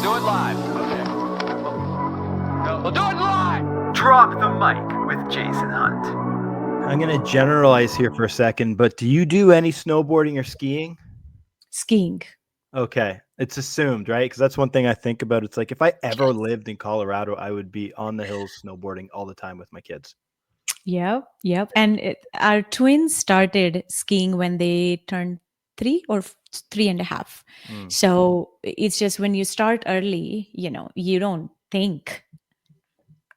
do it live. Okay. We'll do it live. Drop the mic with Jason Hunt. I'm going to generalize here for a second, but do you do any snowboarding or skiing? Skiing. Okay. It's assumed, right? Because that's one thing I think about. It's like if I ever lived in Colorado, I would be on the hills snowboarding all the time with my kids. Yep. And our twins started skiing when they turned 3 or 3.5. So it's just when you start early, you don't think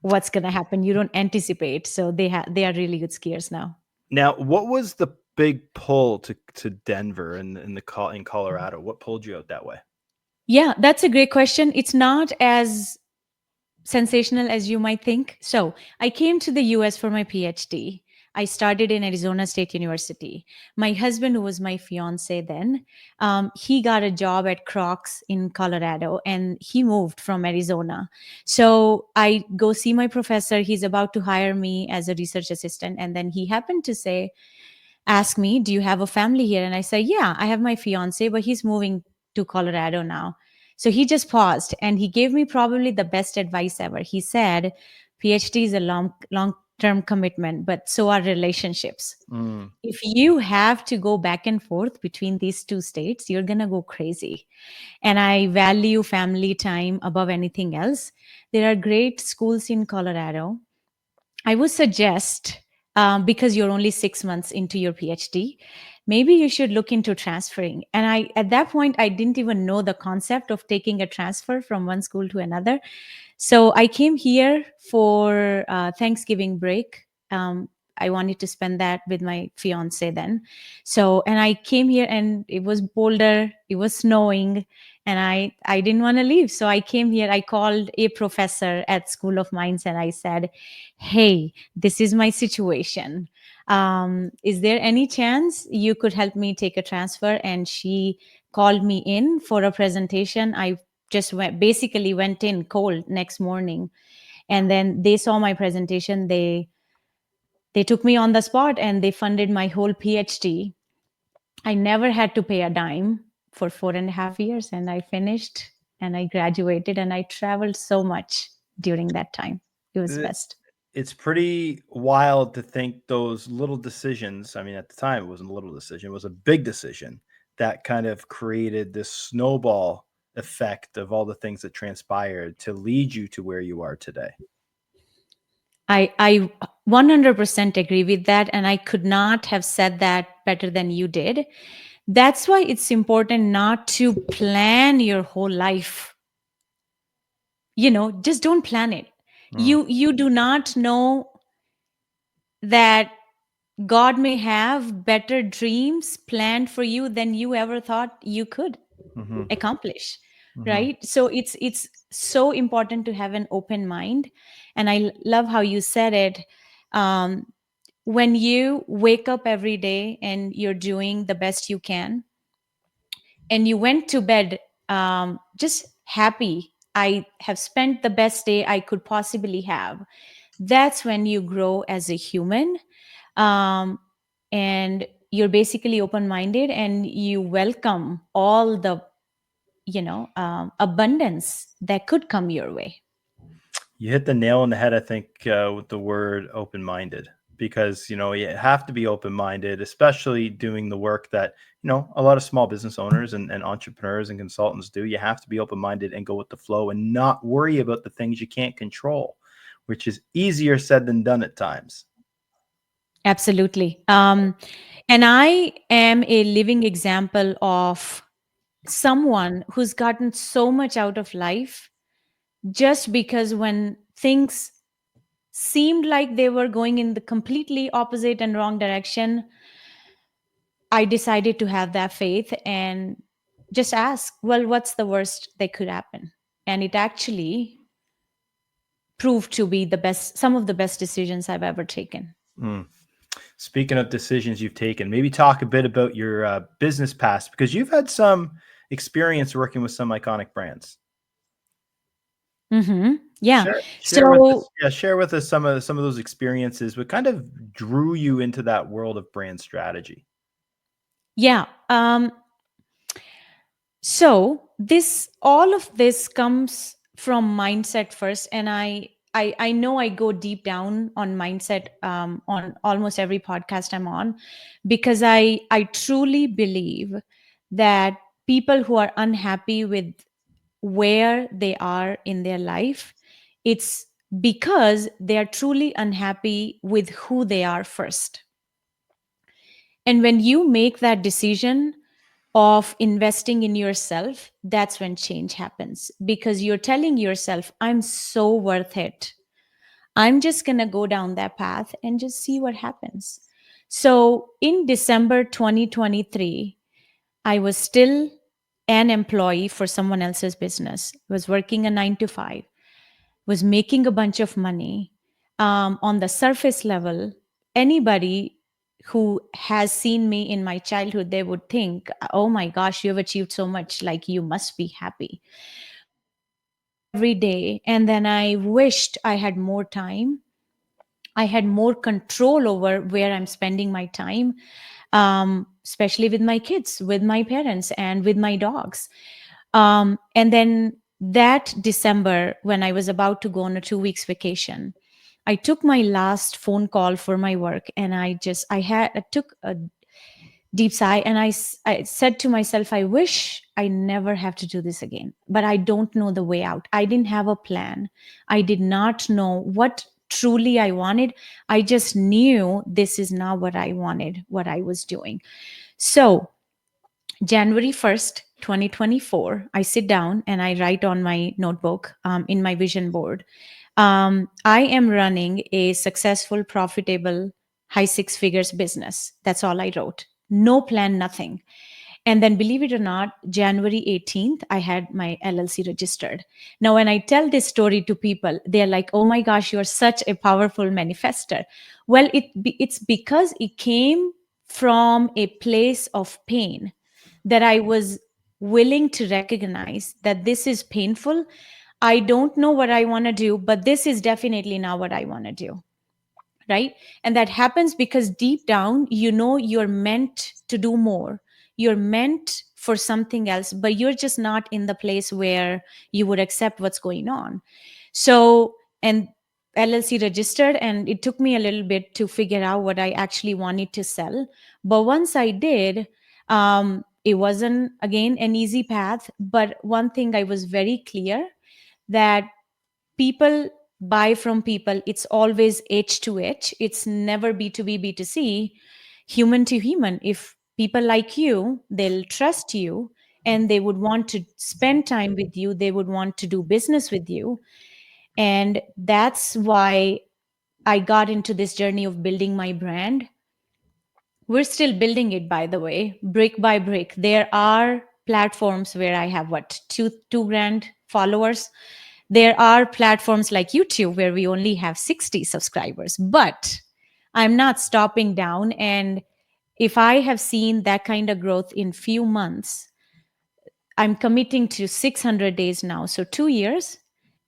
what's going to happen. You don't anticipate. So they are really good skiers now. Now, what was the big pull to Denver in Colorado? What pulled you out that way? Yeah, that's a great question. It's not as sensational as you might think. So I came to the US for my PhD. I started in Arizona State University. My husband, who was my fiance then, he got a job at Crocs in Colorado and he moved from Arizona. So I go see my professor. He's about to hire me as a research assistant. And then he happened to ask me, do you have a family here? And I said, yeah, I have my fiance, but he's moving to Colorado now. So he just paused and he gave me probably the best advice ever. He said, PhD is a long-term commitment, but so are relationships. If you have to go back and forth between these two states, you're going to go crazy. And I value family time above anything else. There are great schools in Colorado. I would suggest, because you're only 6 months into your PhD, maybe you should look into transferring. And at that point, I didn't even know the concept of taking a transfer from one school to another. So I came here for Thanksgiving break. I wanted to spend that with my fiance then. And I came here and it was Boulder, it was snowing, and I didn't want to leave. So I came here, I called a professor at School of Mines and I said, hey, this is my situation. Is there any chance you could help me take a transfer? And she called me in for a presentation. I just basically went in cold next morning. And then they saw my presentation. They took me on the spot and they funded my whole PhD. I never had to pay a dime for 4.5 years. And I finished and I graduated and I traveled so much during that time. It was best. It's pretty wild to think those little decisions. I mean, at the time, it wasn't a little decision. It was a big decision that kind of created this snowball effect of all the things that transpired to lead you to where you are today. I 100% agree with that. And I could not have said that better than you did. That's why it's important not to plan your whole life. Just don't plan it. You do not know that God may have better dreams planned for you than you ever thought you could accomplish. Right? So it's so important to have an open mind. And I love how you said it. When you wake up every day and you're doing the best you can, and you went to bed just happy, I have spent the best day I could possibly have. That's when you grow as a human. And you're basically open-minded and you welcome all the abundance that could come your way. You hit the nail on the head, I think, with the word open-minded, because, you have to be open-minded, especially doing the work that, a lot of small business owners and entrepreneurs and consultants do. You have to be open-minded and go with the flow and not worry about the things you can't control, which is easier said than done at times. Absolutely. And I am a living example of someone who's gotten so much out of life just because when things seemed like they were going in the completely opposite and wrong direction, I decided to have that faith and just ask, well, what's the worst that could happen? And it actually proved to be some of the best decisions I've ever taken. Speaking of decisions you've taken, maybe talk a bit about your business past, because you've had some experience working with some iconic brands. Yeah. Share with us some of those experiences. What kind of drew you into that world of brand strategy? Yeah. So all of this comes from mindset first, and I know I go deep down on mindset on almost every podcast I'm on, because I truly believe that people who are unhappy with where they are in their life, it's because they are truly unhappy with who they are first. And when you make that decision of investing in yourself, that's when change happens, because you're telling yourself, I'm so worth it. I'm just going to go down that path and just see what happens. So in December 2023, I was still an employee for someone else's business, was working a 9 to 5, was making a bunch of money. On the surface level, anybody who has seen me in my childhood, they would think, oh my gosh, you have achieved so much, like you must be happy. Every day. And then I wished I had more time. I had more control over where I'm spending my time, especially with my kids, with my parents, and with my dogs. And then that December, when I was about to go on a 2 weeks vacation, I took my last phone call for my work, and I took a deep sigh, and I said to myself, I wish I never have to do this again, but I don't know the way out. I didn't have a plan. I did not know what truly I wanted. I just knew this is not what I wanted, what I was doing. So January 1st, 2024, I sit down and I write on my notebook, in my vision board. I am running a successful, profitable, high six figures business. That's all I wrote. No plan, nothing. And then, believe it or not, January 18th, I had my LLC registered. Now, when I tell this story to people, they're like, oh my gosh, you're such a powerful manifester. Well, it's because it came from a place of pain, that I was willing to recognize that this is painful. I don't know what I want to do, but this is definitely not what I want to do. Right. And that happens because deep down, you're meant to do more. You're meant for something else, but you're just not in the place where you would accept what's going on. So, and LLC registered, and it took me a little bit to figure out what I actually wanted to sell. But once I did, it wasn't, again, an easy path. But one thing I was very clear, that people buy from people. It's always H to H. It's never B2B, B2C, human to human. If people like you, they'll trust you and they would want to spend time with you. They would want to do business with you. And that's why I got into this journey of building my brand. We're still building it, by the way, brick by brick. There are platforms where I have two grand followers. There are platforms like YouTube where we only have 60 subscribers, but I'm not stopping down. And if I have seen that kind of growth in few months, I'm committing to 600 days now. So 2 years,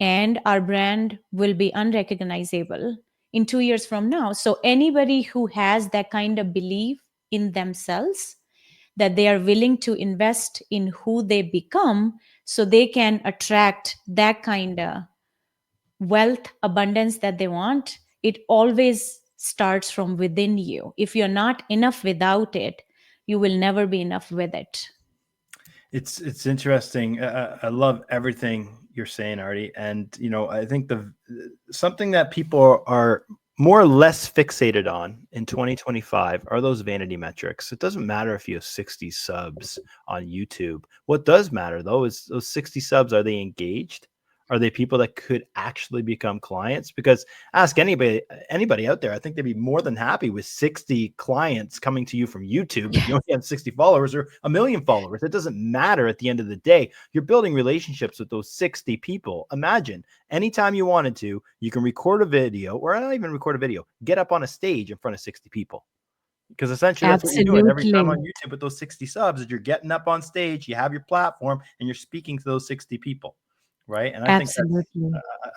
and our brand will be unrecognizable in 2 years from now. So anybody who has that kind of belief in themselves, that they are willing to invest in who they become so they can attract that kind of wealth, abundance that they want, it always starts from within you. If you're not enough without it, you will never be enough with it. It's interesting. I love everything you're saying, Aarti. And I think something that people are more or less fixated on in 2025 are those vanity metrics. It doesn't matter if you have 60 subs on YouTube. What does matter, though, is those 60 subs. Are they engaged? Are they people that could actually become clients? Because ask anybody out there, I think they'd be more than happy with 60 clients coming to you from YouTube. If you only have 60 followers or 1 million followers, it doesn't matter. At the end of the day, you're building relationships with those 60 people. Imagine anytime you wanted to, you can record a video, or not even record a video, get up on a stage in front of 60 people. Because essentially that's what you're doing every time on YouTube with those 60 subs, is you're getting up on stage, you have your platform, and you're speaking to those 60 people. Right. And I think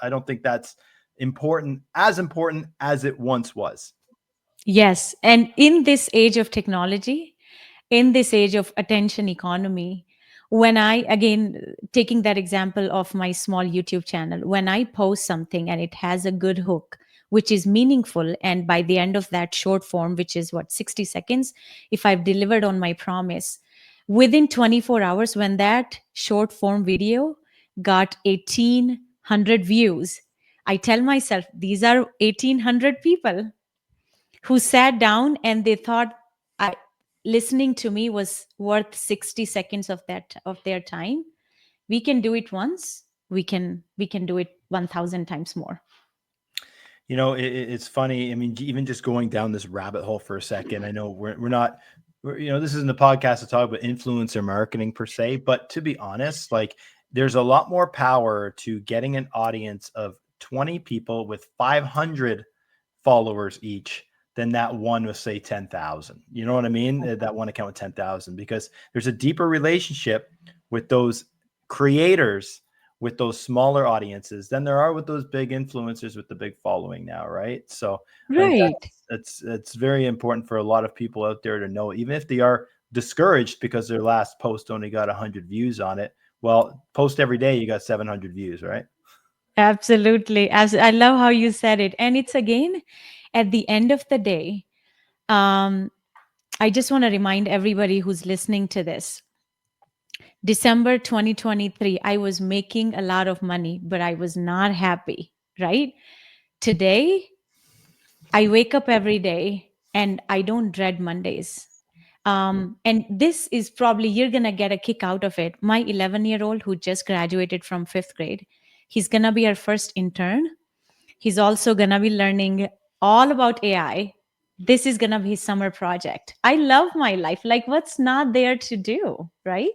I don't think that's important as it once was. Yes. And in this age of technology, in this age of attention economy, When I, again, taking that example of my small YouTube channel, when I post something and it has a good hook, which is meaningful, and by the end of that short form, which is what, 60 seconds, if I've delivered on my promise, within 24 hours, when that short form video got 1,800 views, I tell myself, these are 1,800 people who sat down and they thought I listening to me was worth 60 seconds of their time. We can do it once, we can do it 1,000 times more. It's funny. I mean, even just going down this rabbit hole for a second, I know we're not, this isn't a podcast to talk about influencer marketing per se, but to be honest, like there's a lot more power to getting an audience of 20 people with 500 followers each than that one with say 10,000. You know what I mean? That one account with 10,000, because there's a deeper relationship with those creators, with those smaller audiences than there are with those big influencers with the big following now, right? So I think Right. that's very important for a lot of people out there to know, even if they are discouraged because their last post only got 100 views on it. Well, post every day, you got 700 views, right? Absolutely. As I love how you said it. And it's, again, at the end of the day, um, I just want to remind everybody who's listening to this. December 2023, I was making a lot of money, but I was not happy, right? Today, I wake up every day and I don't dread Mondays. And this is probably, you're going to get a kick out of it. My 11-year-old who just graduated from 5th grade, he's going to be our first intern. He's also going to be learning all about AI. This is going to be his summer project. I love my life. Like, what's not there to do, right?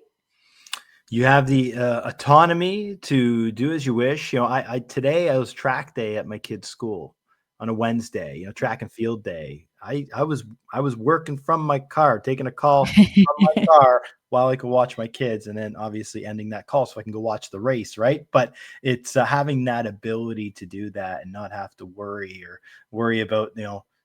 You have the autonomy to do as you wish. I today I was track day at my kid's school on a Wednesday. Track and field day. I was working from my car, taking a call from my car while I could watch my kids, and then obviously ending that call so I can go watch the race. Right, but it's having that ability to do that and not have to worry about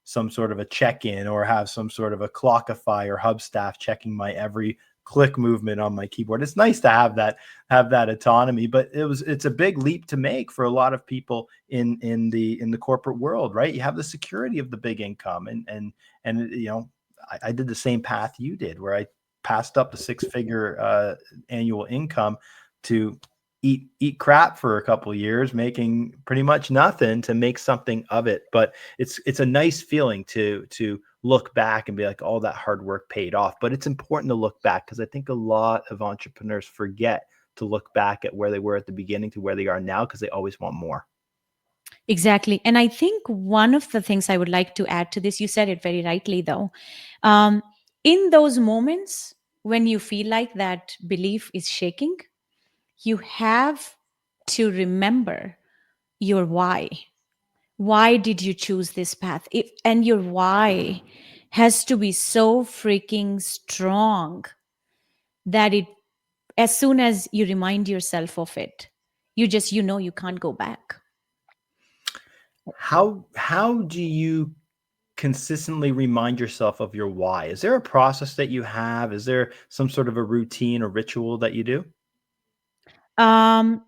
some sort of a check-in or have some sort of a Clockify or Hub staff checking my every click movement on my keyboard. It's nice to have that autonomy, but it's a big leap to make for a lot of people in the corporate world, right? You have the security of the big income, and I did the same path you did, where I passed up the 6-figure annual income to eat crap for a couple of years, making pretty much nothing to make something of it. But it's a nice feeling to look back and be like, oh, that hard work paid off. But it's important to look back, because I think a lot of entrepreneurs forget to look back at where they were at the beginning to where they are now, because they always want more. Exactly. And I think one of the things I would like to add to this, you said it very rightly, though. In those moments when you feel like that belief is shaking, you have to remember your why. Why did you choose this path? And your why has to be so freaking strong that as soon as you remind yourself of it, you can't go back. How do you consistently remind yourself of your why? Is there a process that you have? Is there some sort of a routine or ritual that you do? Um,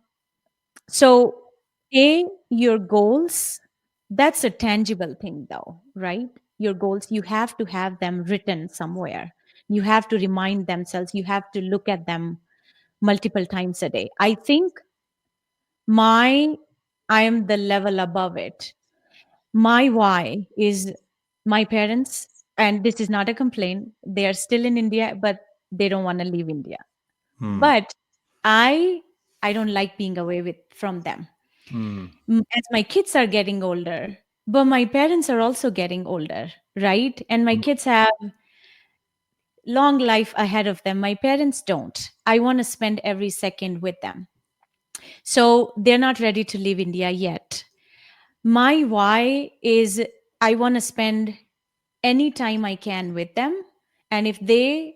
so, your goals, that's a tangible thing, though, right? Your goals, you have to have them written somewhere. You have to remind themselves, you have to look at them multiple times a day. I think I am the level above it. My why is my parents, and this is not a complaint. They are still in India, but they don't want to leave India. Hmm. But I don't like being away from them. Hmm. As my kids are getting older, but my parents are also getting older, right? And my kids have long life ahead of them. My parents don't. I want to spend every second with them. So they're not ready to leave India yet. My why is I want to spend any time I can with them. And if they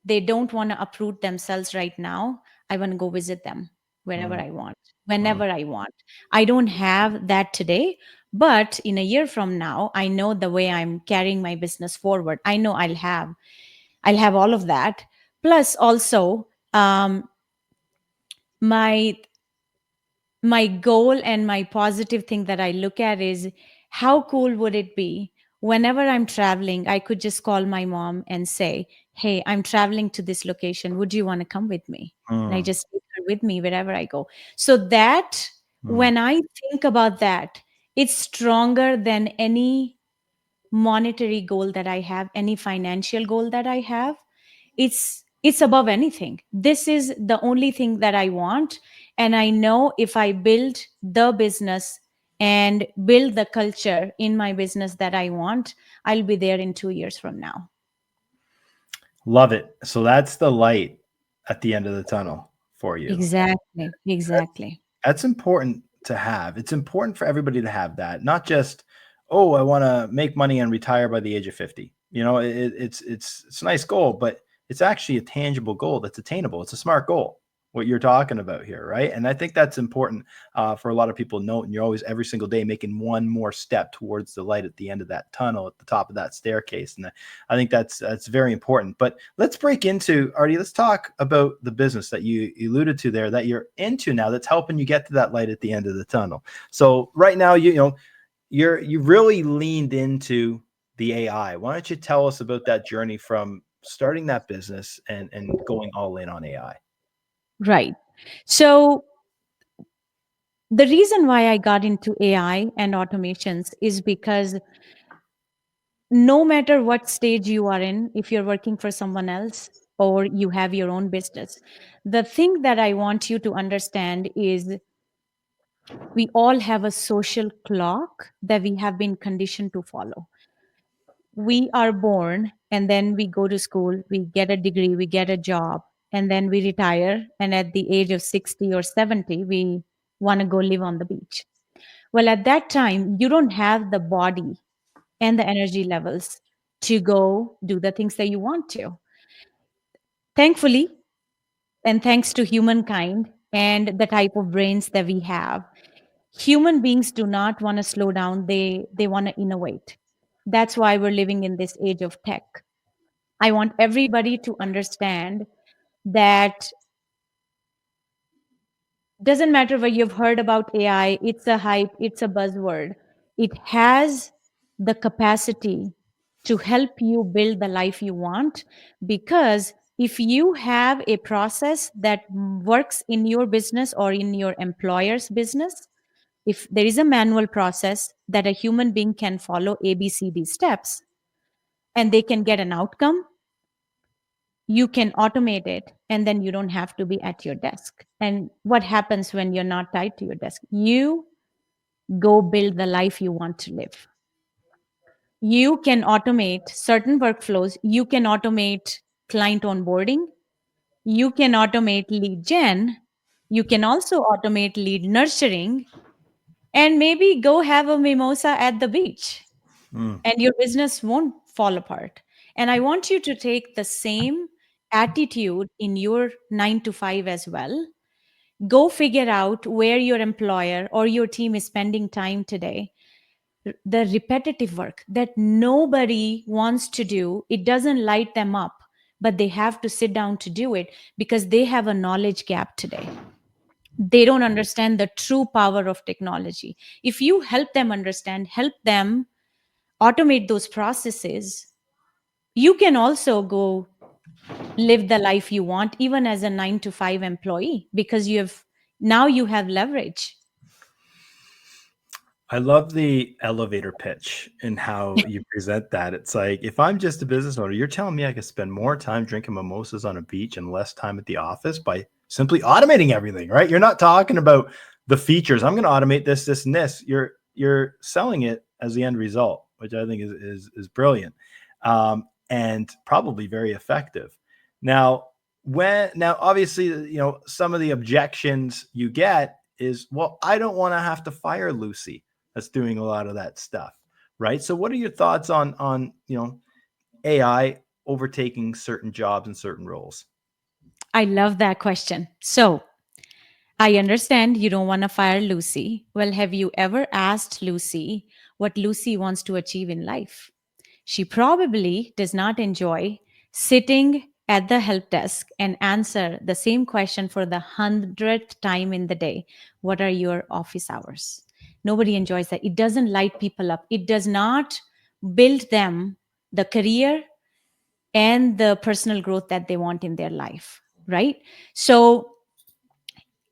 don't want to uproot themselves right now, I want to go visit them wherever Hmm. I want, whenever I want. I don't have that today, but in a year from now, I know the way I'm carrying my business forward. I know I'll have all of that. Plus also, Um, my my goal and my positive thing that I look at is how cool would it be whenever I'm traveling, I could just call my mom and say, "Hey, I'm traveling to this location. Would you want to come with me?" And I Mm, just take her with me wherever I go. So that mm. when I think about that, it's stronger than any monetary goal that I have, any financial goal that I have. It's above anything. This is the only thing that I want, and I know if I build the business and build the culture in my business that I want, I'll be there in 2 years from now. Love it. So that's the light at the end of the tunnel for you. Exactly. Exactly. That's important to have. It's important for everybody to have that, not just, oh, I want to make money and retire by the age of 50. It's a nice goal, but it's actually a tangible goal that's attainable. It's a smart goal, what you're talking about here, right? And I think that's important for a lot of people to note. And you're always every single day making one more step towards the light at the end of that tunnel, at the top of that staircase. And I think that's very important. But let's break into, Artie, let's talk about the business that you alluded to there that you're into now that's helping you get to that light at the end of the tunnel. So right now, you really leaned into the AI. Why don't you tell us about that journey from starting that business and going all in on AI? Right. So the reason why I got into AI and automations is because no matter what stage you are in, if you're working for someone else or you have your own business, the thing that I want you to understand is we all have a social clock that we have been conditioned to follow. We are born and then we go to school, we get a degree, we get a job, and then we retire. And at the age of 60 or 70, we want to go live on the beach. Well, at that time, you don't have the body and the energy levels to go do the things that you want to. Thankfully, and thanks to humankind and the type of brains that we have, human beings do not want to slow down. They want to innovate. That's why we're living in this age of tech. I want everybody to understand that doesn't matter what you've heard about AI, it's a hype, it's a buzzword. It has the capacity to help you build the life you want, because if you have a process that works in your business or in your employer's business, if there is a manual process that a human being can follow ABCD steps and they can get an outcome, you can automate it and then you don't have to be at your desk. And what happens when you're not tied to your desk? You go build the life you want to live. You can automate certain workflows. You can automate client onboarding. You can automate lead gen. You can also automate lead nurturing, and maybe go have a mimosa at the beach, Mm. and your business won't fall apart. And I want you to take the same attitude in your 9 to 5 as well. Go figure out where your employer or your team is spending time today. The repetitive work that nobody wants to do, it doesn't light them up, but they have to sit down to do it because they have a knowledge gap today. They don't understand the true power of technology. If you help them understand, help them automate those processes, you can also go live the life you want even as a 9 to 5 employee, because you have leverage. I love the elevator pitch and how you present that. It's like, if I'm just a business owner, you're telling me I could spend more time drinking mimosas on a beach and less time at the office by simply automating everything, right? You're not talking about the features. I'm going to automate this, this, and this. You're selling it as the end result, which I think is brilliant, and probably very effective. Now, obviously, some of the objections you get is, well, I don't want to have to fire Lucy that's doing a lot of that stuff, right? So what are your thoughts on AI overtaking certain jobs and certain roles? I love that question. So I understand you don't want to fire Lucy. Well, have you ever asked Lucy what Lucy wants to achieve in life? She probably does not enjoy sitting at the help desk and answer the same question for the 100th time in the day. What are your office hours? Nobody enjoys that. It doesn't light people up. It does not build them the career and the personal growth that they want in their life, right? So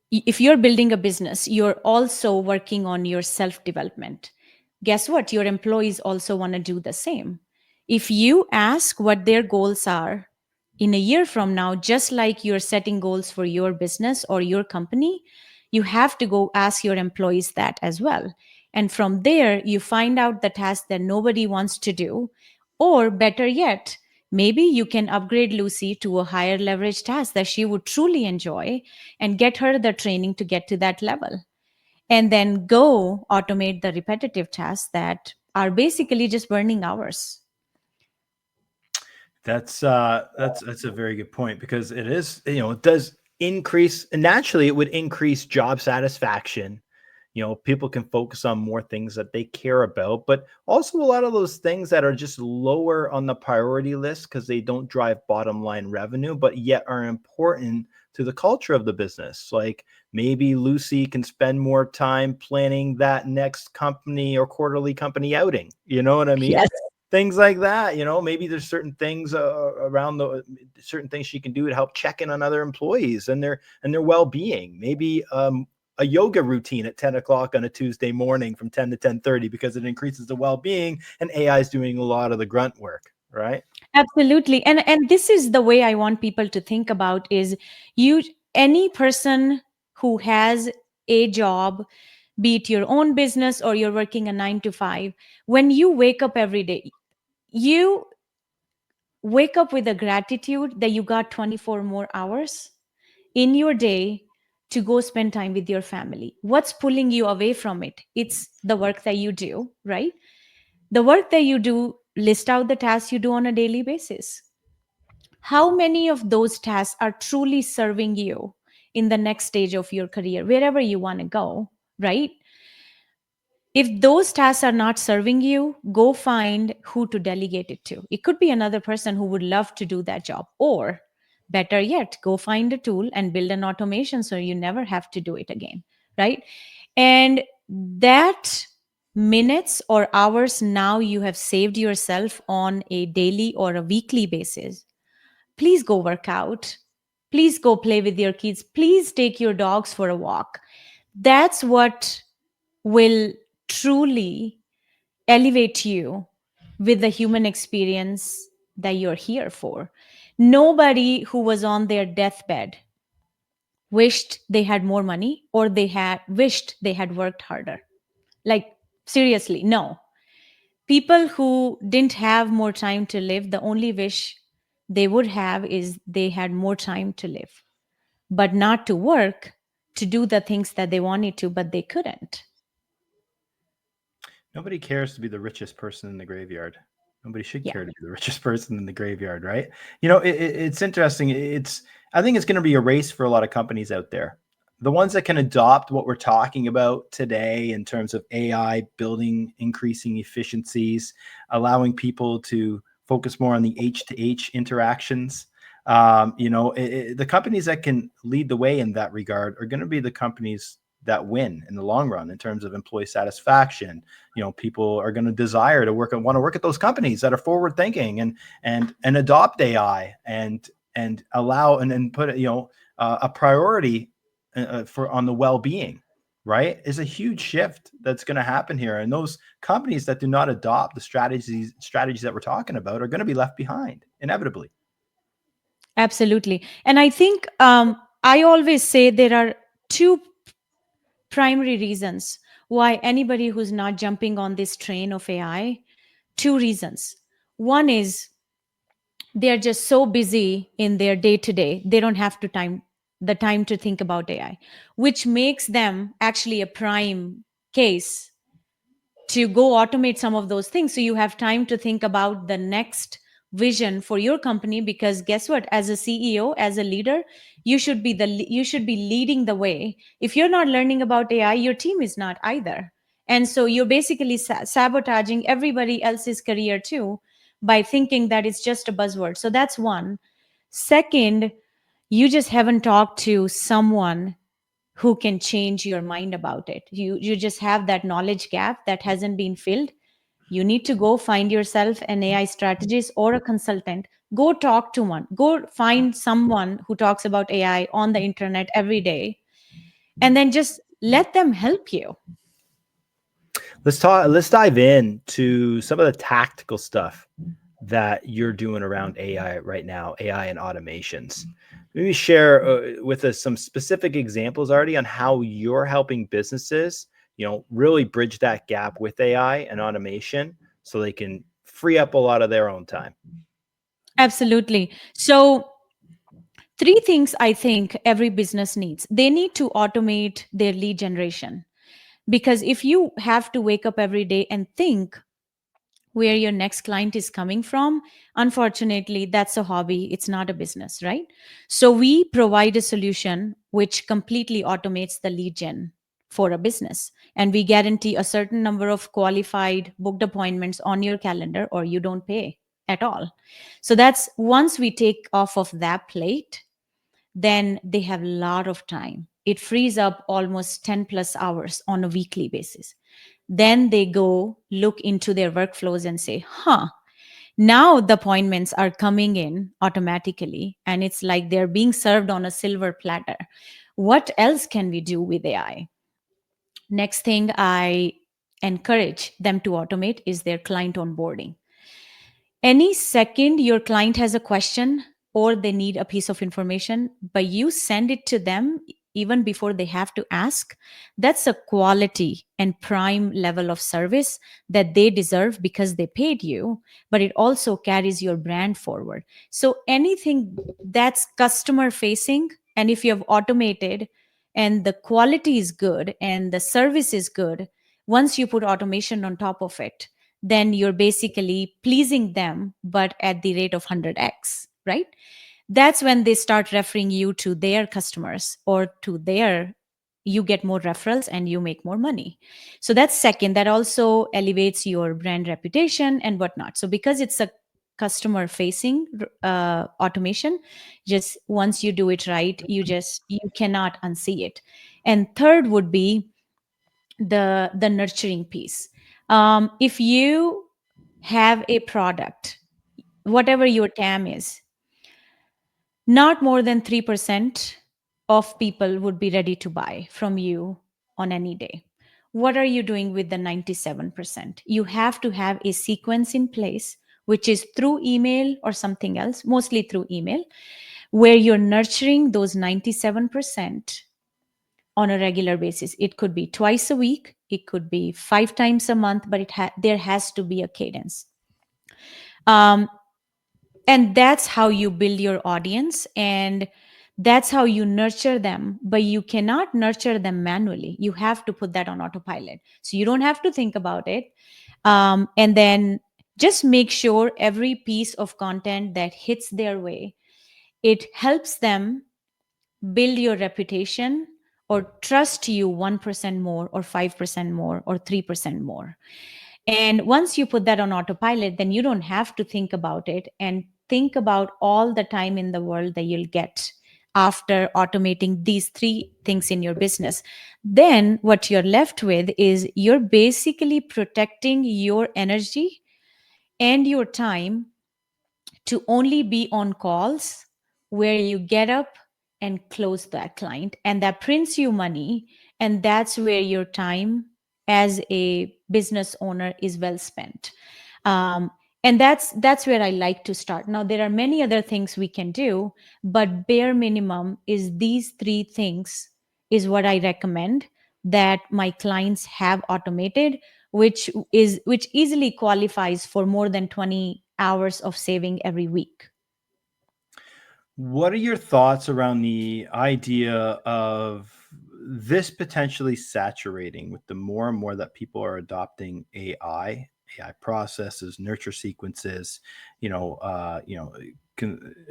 if you're building a business, you're also working on your self development. Guess what? Your employees also want to do the same. If you ask what their goals are in a year from now, just like you're setting goals for your business or your company, you have to go ask your employees that as well. And from there, you find out the task that nobody wants to do. Or better yet, maybe you can upgrade Lucy to a higher leverage task that she would truly enjoy and get her the training to get to that level. And then go automate the repetitive tasks that are basically just burning hours. That's a very good point, because it is, it does increase, and naturally it would increase job satisfaction. People can focus on more things that they care about, but also a lot of those things that are just lower on the priority list because they don't drive bottom line revenue, but yet are important to the culture of the business. Like maybe Lucy can spend more time planning that next company or quarterly company outing. You know what I mean? Yes. Things like that. Maybe there's certain things around certain things she can do to help check in on other employees and their well-being. Maybe a yoga routine at 10 o'clock on a Tuesday morning from 10 to 10:30, because it increases the well-being, and AI is doing a lot of the grunt work, right? Absolutely. And this is the way I want people to think about is any person who has a job, be it your own business or you're working a 9 to 5, when you wake up every day, you wake up with a gratitude that you got 24 more hours in your day to go spend time with your family. What's pulling you away from it? It's the work that you do, right? The work that you do, list out the tasks you do on a daily basis. How many of those tasks are truly serving you in the next stage of your career, wherever you want to go, right? If those tasks are not serving you, go find who to delegate it to. It could be another person who would love to do that job. Or better yet, go find a tool and build an automation so you never have to do it again, right? And that minutes or hours now you have saved yourself on a daily or a weekly basis. Please go work out. Please go play with your kids. Please take your dogs for a walk. That's what will truly elevate you with the human experience that you're here for. Nobody who was on their deathbed wished they had more money or they had wished they had worked harder. Like, seriously, no. People who didn't have more time to live, the only wish they would have is they had more time to live, but not to work, to do the things that they wanted to, but they couldn't. Nobody cares to be the richest person in the graveyard. Nobody should Yeah. care to be the richest person in the graveyard, right? It's interesting. I think it's going to be a race for a lot of companies out there. The ones that can adopt what we're talking about today in terms of AI building, increasing efficiencies, allowing people to focus more on the H to H interactions. The companies that can lead the way in that regard are going to be the companies that win in the long run in terms of employee satisfaction. People are going to desire to want to work at those companies that are forward thinking and adopt AI and allow and put a priority for on the well-being, right? Is a huge shift that's going to happen here. And those companies that do not adopt the strategies that we're talking about are going to be left behind inevitably. Absolutely. And I think I always say there are two primary reasons why anybody who's not jumping on this train of AI, two reasons. One is they're just so busy in their day to day, they don't have the time to think about AI, which makes them actually a prime case to go automate some of those things so you have time to think about the next vision for your company. Because guess what, as a CEO, as a leader, you should be leading the way. If you're not learning about AI, your team is not either, and so you're basically sabotaging everybody else's career too by thinking that it's just a buzzword. So that's one. Second, you just haven't talked to someone who can change your mind about it. You just have that knowledge gap that hasn't been filled. You need to go find yourself an AI strategist or a consultant. Go talk to one. Go find someone who talks about AI on the internet every day, and then just let them help you. Let's dive in to some of the tactical stuff that you're doing around AI right now, AI and automations. Maybe share with us some specific examples already on how you're helping businesses, really bridge that gap with AI and automation so they can free up a lot of their own time. Absolutely. So, three things I think every business needs. They need to automate their lead generation. Because if you have to wake up every day and think where your next client is coming from, unfortunately, that's a hobby. It's not a business, right? So we provide a solution which completely automates the lead gen for a business. And we guarantee a certain number of qualified booked appointments on your calendar, or you don't pay at all. So that's once we take off of that plate, then they have a lot of time. It frees up almost 10 plus hours on a weekly basis. Then they go look into their workflows and say, now the appointments are coming in automatically, and it's like they're being served on a silver platter. What else can we do with AI? Next thing I encourage them to automate is their client onboarding. Any second your client has a question or they need a piece of information, but you send it to them even before they have to ask, that's a quality and prime level of service that they deserve because they paid you, but it also carries your brand forward. So anything that's customer facing, and if you have automated and the quality is good and the service is good, once you put automation on top of it, then you're basically pleasing them, but at the rate of 100x, right? That's when they start referring you to their customers or to their, you get more referrals and you make more money. So that's second. That also elevates your brand reputation and whatnot. So because it's a customer facing automation, just once you do it right, you cannot unsee it. And third would be the nurturing piece. If you have a product, whatever your TAM is, not more than 3% of people would be ready to buy from you on any day. What are you doing with the 97%? You have to have a sequence in place, which is through email or something else, mostly through email, where you're nurturing those 97% on a regular basis. It could be twice a week, it could be 5 times a month, but there has to be a cadence. And that's how you build your audience, and that's how you nurture them. But you cannot nurture them manually. You have to put that on autopilot, so you don't have to think about it. And then just make sure every piece of content that hits their way, it helps them build your reputation or trust you 1% more or 5% more or 3% more. And once you put that on autopilot, then you don't have to think about it and think about all the time in the world that you'll get after automating these three things in your business. Then what you're left with is you're basically protecting your energy and your time to only be on calls where you get up and close that client, and that prints you money, and that's where your time as a business owner is well spent. And that's where I like to start. Now there are many other things we can do, but bare minimum is these three things is what I recommend that my clients have automated, which easily qualifies for more than 20 hours of saving every week. What are your thoughts around the idea of this potentially saturating with the more and more that people are adopting AI processes, nurture sequences,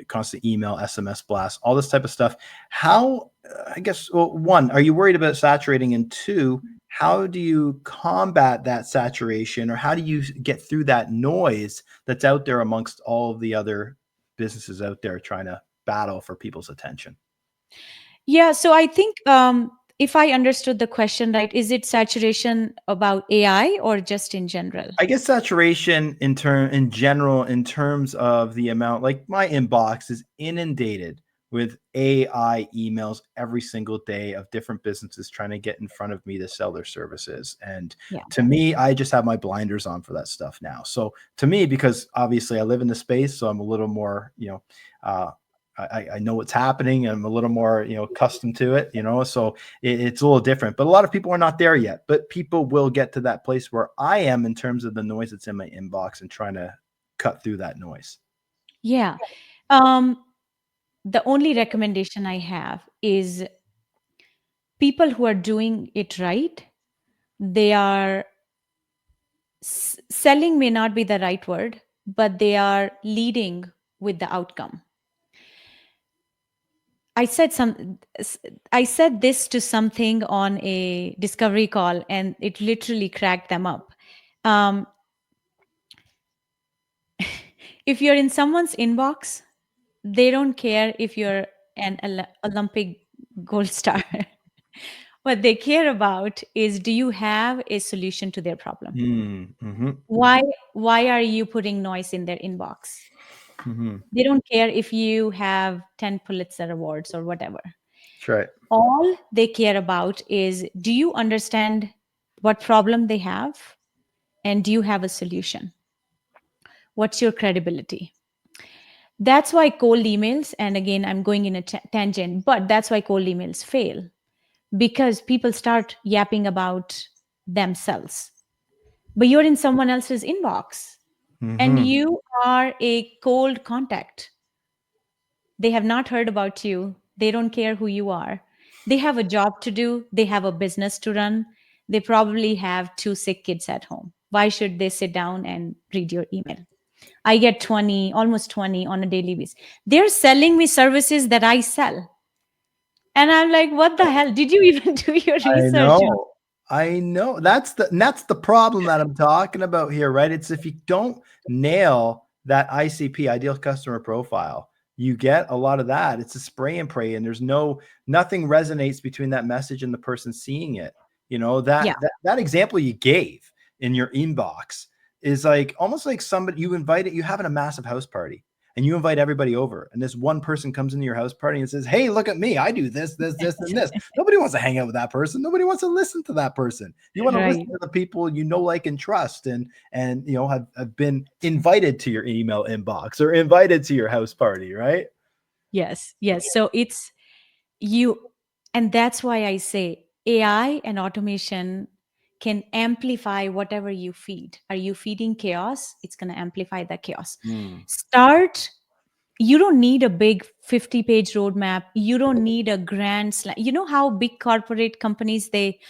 constant email, SMS blasts, all this type of stuff? How, I guess, well, one, are you worried about saturating? And two, how do you combat that saturation, or how do you get through that noise that's out there amongst all of the other businesses out there trying to battle for people's attention. Yeah. So I think if I understood the question right, is it saturation about AI or just in general? I guess saturation in general, in terms of the amount, like my inbox is inundated with AI emails every single day of different businesses trying to get in front of me to sell their services. And Yeah. to me, I just have my blinders on for that stuff now. So to me, because obviously I live in the space, so I'm a little more, I know what's happening. I'm a little more, accustomed to it, so it's a little different, but a lot of people are not there yet. But people will get to that place where I am in terms of the noise that's in my inbox and trying to cut through that noise. Yeah. Um, the only recommendation I have is people who are doing it right, they are selling may not be the right word, but they are leading with the outcome. I said this to something on a discovery call, and it literally cracked them up. Um, if you're in someone's inbox, they don't care if you're an Olympic gold star. What they care about is, do you have a solution to their problem? Mm-hmm. Why are you putting noise in their inbox? Mm-hmm. They don't care if you have 10 Pulitzer awards or whatever. That's right. All they care about is, do you understand what problem they have, and do you have a solution? What's your credibility? That's why cold emails, and again, I'm going in a tangent, but that's why cold emails fail, because people start yapping about themselves. But you're in someone else's inbox and Mm-hmm. you are a cold contact. They have not heard about you. They don't care who you are. They have a job to do. They have a business to run. They probably have 2 sick kids at home. Why should they sit down and read your email? I get 20, almost 20 on a daily basis. They're selling me services that I sell. And I'm like, what the hell? Did you even do your I research on? know. I know. That's the problem that I'm talking about here, right? It's if you don't nail that ICP, ideal customer profile, you get a lot of that. It's a spray and pray, and there's nothing resonates between that message and the person seeing it. Yeah. That example you gave in your inbox is like almost like somebody you having a massive house party. And you invite everybody over, and this one person comes into your house party and says, "Hey, look at me. I do this, this, this, and this." Nobody wants to hang out with that person. Nobody wants to listen to that person. You want to Right. listen to the people you know, like, and trust, and have been invited to your email inbox or invited to your house party, right? Yes. Yes. So it's you, and that's why I say AI and automation can amplify whatever you feed. Are you feeding chaos? It's going to amplify the chaos. Start. You don't need a big 50-page roadmap. You don't need a grand slide. You know how big corporate companies, they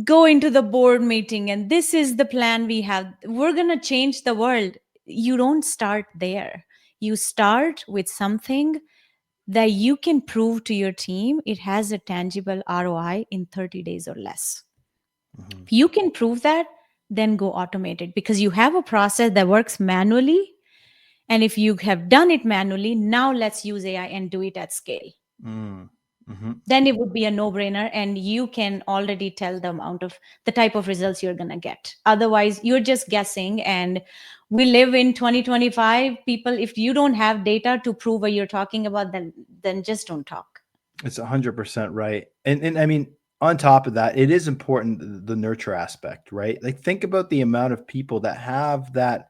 go into the board meeting and this is the plan we have. We're going to change the world. You don't start there. You start with something that you can prove to your team it has a tangible ROI in 30 days or less. If you can prove that, then go automate it, because you have a process that works manually. And if you have done it manually, now let's use AI and do it at scale. Then it would be a no-brainer, and you can already tell the type of results you're going to get. Otherwise, you're just guessing, and we live in 2025. People, if you don't have data to prove what you're talking about, then just don't talk. It's 100% right. And I mean, on top of that, it is important, the nurture aspect, right? Like, think about the amount of people that have that,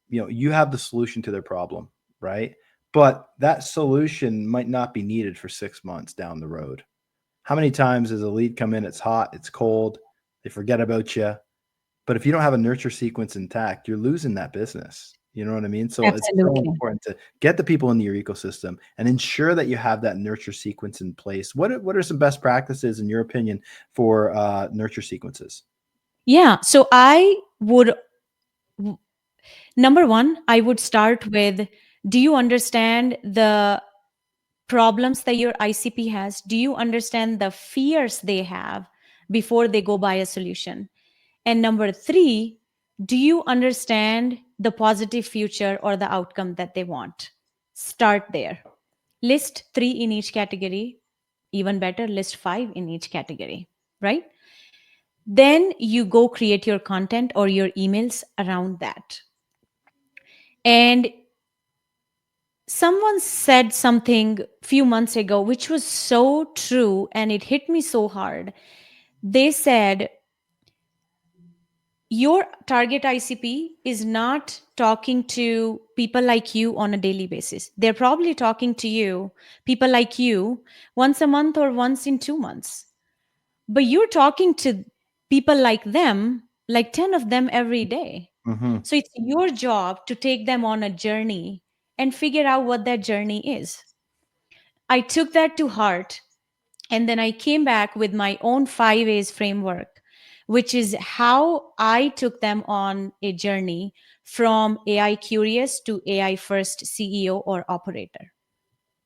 you have the solution to their problem, right? But that solution might not be needed for 6 months down the road. How many times does a lead come in, it's hot, it's cold, they forget about you. But if you don't have a nurture sequence intact, you're losing that business. You know what I mean? So it's so Absolutely. important to get the people into your ecosystem and ensure that you have that nurture sequence in place. What are some best practices, in your opinion, for nurture sequences? Yeah. So number one, I would start with, do you understand the problems that your ICP has? Do you understand the fears they have before they go buy a solution? And number three, do you understand the positive future or the outcome that they want? Start there. List 3 in each category. Even better, list 5 in each category, right? Then you go create your content or your emails around that. And someone said something a few months ago which was so true and it hit me so hard. They said your target ICP is not talking to people like you on a daily basis. They're probably talking to you, people like you, once a month or once in 2 months. But you're talking to people like them, like 10 of them every day. Mm-hmm. So it's your job to take them on a journey and figure out what that journey is. I took that to heart. And then I came back with my own 5 A's framework, which is how I took them on a journey from AI curious to AI first CEO or operator.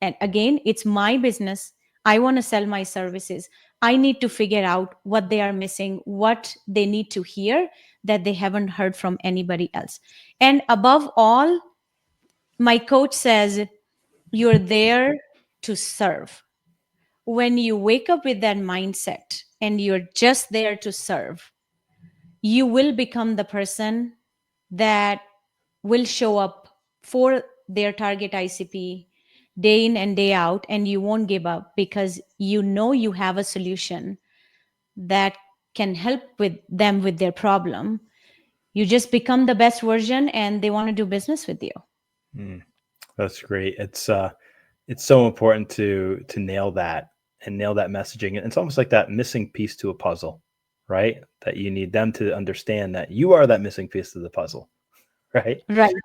And again, it's my business. I want to sell my services. I need to figure out what they are missing, what they need to hear that they haven't heard from anybody else. And above all, my coach says, you're there to serve. When you wake up with that mindset and you're just there to serve, you will become the person that will show up for their target ICP day in and day out, and you won't give up because you know you have a solution that can help with them with their problem. You just become the best version and they want to do business with you. That's great. It's so important to nail that and nail that messaging. It's almost like that missing piece to a puzzle, right? That you need them to understand that you are that missing piece to the puzzle, right? Right.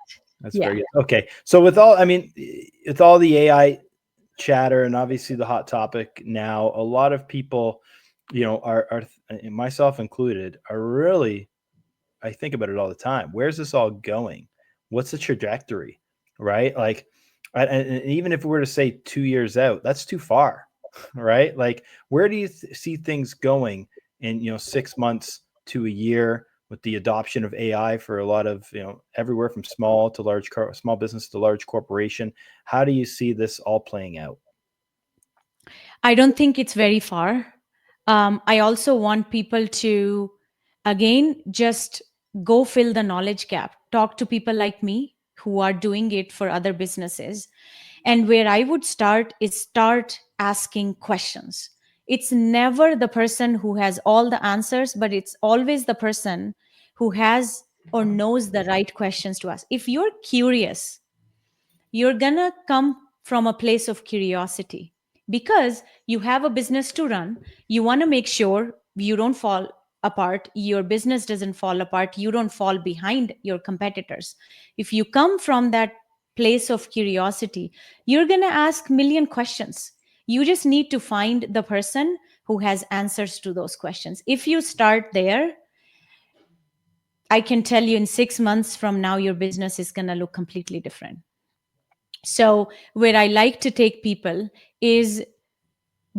That's Yeah. very good. Okay. So with all the AI chatter and obviously the hot topic now, a lot of people, are myself included, are really, I think about it all the time. Where's this all going? What's the trajectory? Right? Like, and even if we were to say 2 years out, that's too far, right? Like, where do you see things going in 6 months to a year with the adoption of AI for a lot of everywhere from small to large, small business to large corporation? How do you see this all playing out? I don't think it's very far. I also want people to, again, just go fill the knowledge gap. Talk to people like me who are doing it for other businesses. And where I would start is start asking questions. It's never the person who has all the answers, but it's always the person who has or knows the right questions to ask. If you're curious, you're gonna come from a place of curiosity because you have a business to run. You want to make sure you don't fall apart, your business doesn't fall apart, you don't fall behind your competitors. If you come from that place of curiosity, you're going to ask million questions. You just need to find the person who has answers to those questions. If you start there, I can tell you in 6 months from now your business is going to look completely different. So, where I like to take people is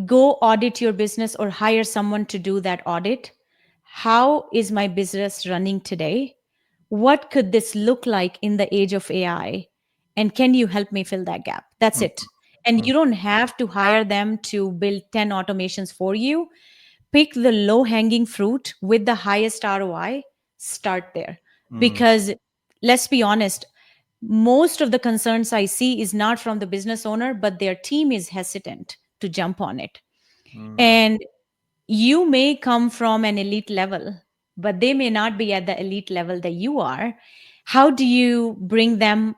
go audit your business or hire someone to do that audit. How is my business running today? What could this look like in the age of AI? And can you help me fill that gap? That's it. And you don't have to hire them to build 10 automations for you. Pick the low hanging fruit with the highest ROI, start there. Because let's be honest, most of the concerns I see is not from the business owner, but their team is hesitant to jump on it. And you may come from an elite level, but they may not be at the elite level that you are. How do you bring them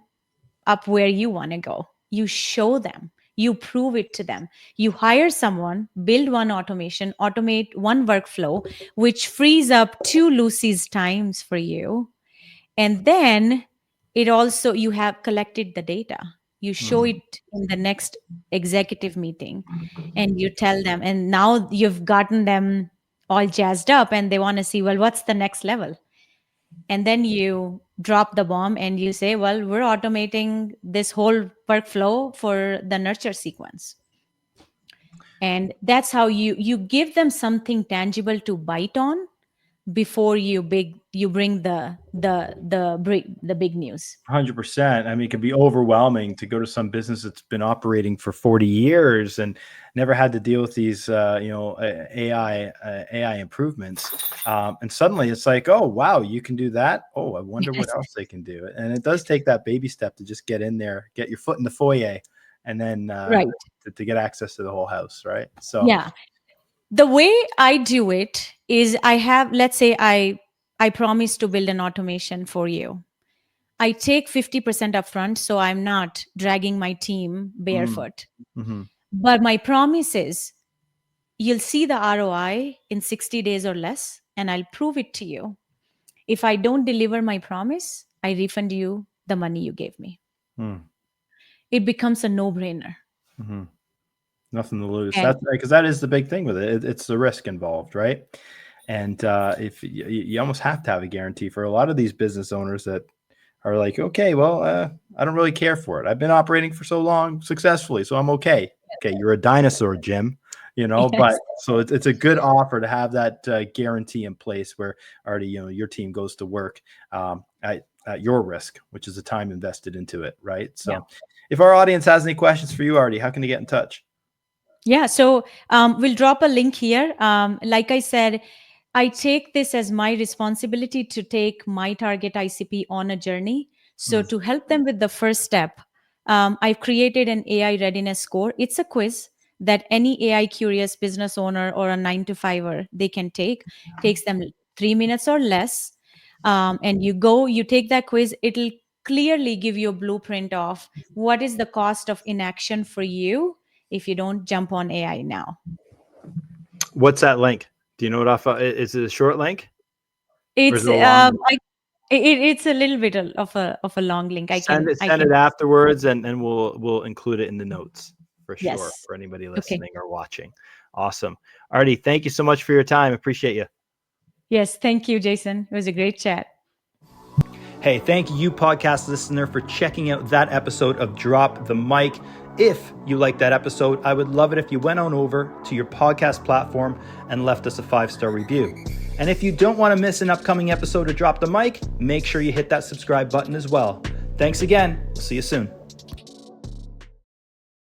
up where you want to go? You show them, you prove it to them. You hire someone, build one automation, automate one workflow, which frees up 2 Lucy's times for you. And then it also, you have collected the data. You show it in the next executive meeting and you tell them, and now you've gotten them all jazzed up and they want to see, well, what's the next level? And then you drop the bomb and you say, well, we're automating this whole workflow for the nurture sequence. And that's how you give them something tangible to bite on, before you bring the big news. 100%. I mean, it can be overwhelming to go to some business that's been operating for 40 years and never had to deal with these, AI improvements. And suddenly it's like, oh, wow, you can do that. Oh, I wonder what Yes. else they can do. And it does take that baby step to just get in there, get your foot in the foyer, and then Right. to get access to the whole house. Right. So, Yeah. The way I do it is let's say I promise to build an automation for you. I take 50% upfront, so I'm not dragging my team barefoot. mhm. But my promise is you'll see the ROI in 60 days or less, and I'll prove it to you. If I don't deliver my promise, I refund you the money you gave me. Mm. It becomes a no-brainer. Mhm. Nothing to lose. And That's because that is the big thing with it. It's the risk involved, right? And if you almost have to have a guarantee for a lot of these business owners that are like, okay, well, I don't really care for it. I've been operating for so long successfully, so I'm okay. Okay, you're a dinosaur, Jim. But yes. so it's a good offer to have that guarantee in place where already your team goes to work at your risk, which is the time invested into it, right? So, Yeah. if our audience has any questions for you, Aarti, how can they get in touch? Yeah, so we'll drop a link here. Like I said, I take this as my responsibility to take my target ICP on a journey. So to help them with the first step, I've created an AI readiness score. It's a quiz that any AI curious business owner or a 9 to 5er they can take. Takes them 3 minutes or less, and you take that quiz. It'll clearly give you a blueprint of what is the cost of inaction for you if you don't jump on AI now. What's that link? Do you know what off? Is it a short link? Or is It's it a long link? it's a little bit of a long link. I Send can it afterwards, and we'll include it in the notes for sure yes. for anybody Okay. listening or watching. Awesome. Aarti, thank you so much for your time. Appreciate you. Yes, thank you, Jason. It was a great chat. Hey, thank you, podcast listener, for checking out that episode of Drop the Mic. If you like that episode, I would love it if you went on over to your podcast platform and left us a 5-star review. And if you don't want to miss an upcoming episode of Drop the Mic, make sure you hit that subscribe button as well. Thanks again. We'll see you soon.